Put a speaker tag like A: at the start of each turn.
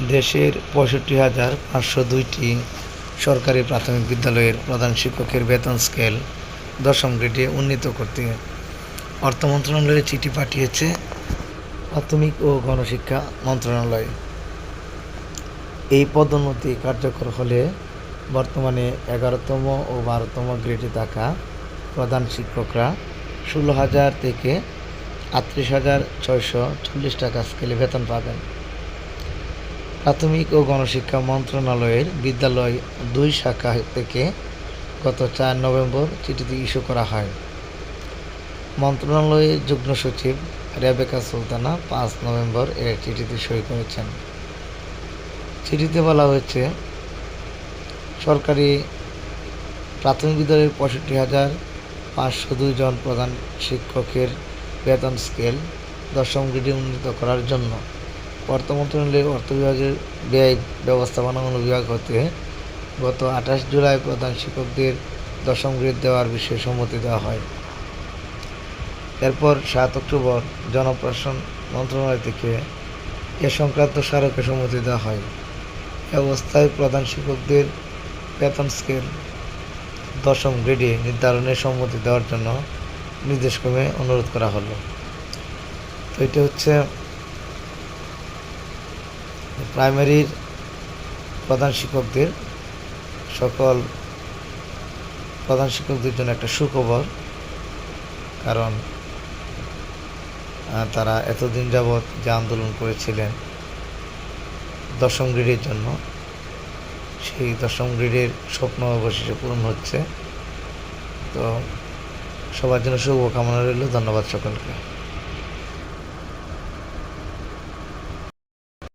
A: দেশের ৬৫,৫০২টি সরকারি প্রাথমিক বিদ্যালয়ের প্রধান শিক্ষকের বেতন স্কেল দশম গ্রেডে উন্নীত করতে অর্থ মন্ত্রণালয়ে চিঠি পাঠিয়েছে প্রাথমিক ও গণশিক্ষা মন্ত্রণালয়। এই পদোন্নতি কার্যকর হলে বর্তমানে ১১তম ও ১২তম গ্রেডে থাকা প্রধান শিক্ষকরা ১৬,০০০ থেকে ৩৮,৬৪০ টাকা স্কেলে বেতন পাবেন। প্রাথমিক ও গণশিক্ষা মন্ত্রণালয়ের বিদ্যালয় ২ শাখা থেকে গত ৪ নভেম্বর চিঠিটি ইস্যু করা হয়। মন্ত্রণালয়ের যুগ্ম সচিব রেবেকা সুলতানা ৫ নভেম্বর এর চিঠিতে সই করেছেন। চিঠিতে বলা হয়েছে, সরকারি প্রাথমিক বিদ্যালয়ের ৬৫,৫০২ জন প্রধান শিক্ষকের বেতন স্কেল দশম গ্রেডে উন্নীত করার জন্য অর্থ মন্ত্রণালয়ের অর্থ বিভাগের ব্যয় ব্যবস্থাপনা অনুবিভাগ হতে গত ২৮ জুলাই প্রধান শিক্ষকদের দশম গ্রেড দেওয়ার বিষয়ে সম্মতি দেওয়া হয়। এরপর ৭ অক্টোবর জনপ্রশাসন মন্ত্রণালয় থেকে এ সংক্রান্ত স্মারকে সম্মতি দেওয়া হয়। এ অবস্থায় প্রধান শিক্ষকদের বেতন স্কেল দশম গ্রেডে নির্ধারণের সম্মতি দেওয়ার জন্য নির্দেশক্রমে অনুরোধ করা হলো। তো এটা হচ্ছে প্রাইমারির প্রধান শিক্ষকদের, সকল প্রধান শিক্ষকদের জন্য একটা সুখবর। কারণ তারা এতদিন যাবৎ যে আন্দোলন করেছিলেন দশম গ্রেডের জন্য, সেই দশম গ্রেডের স্বপ্ন অবশেষে পূরণ হচ্ছে। তো সবার জন্য শুভকামনা রইল। ধন্যবাদ সকলকে।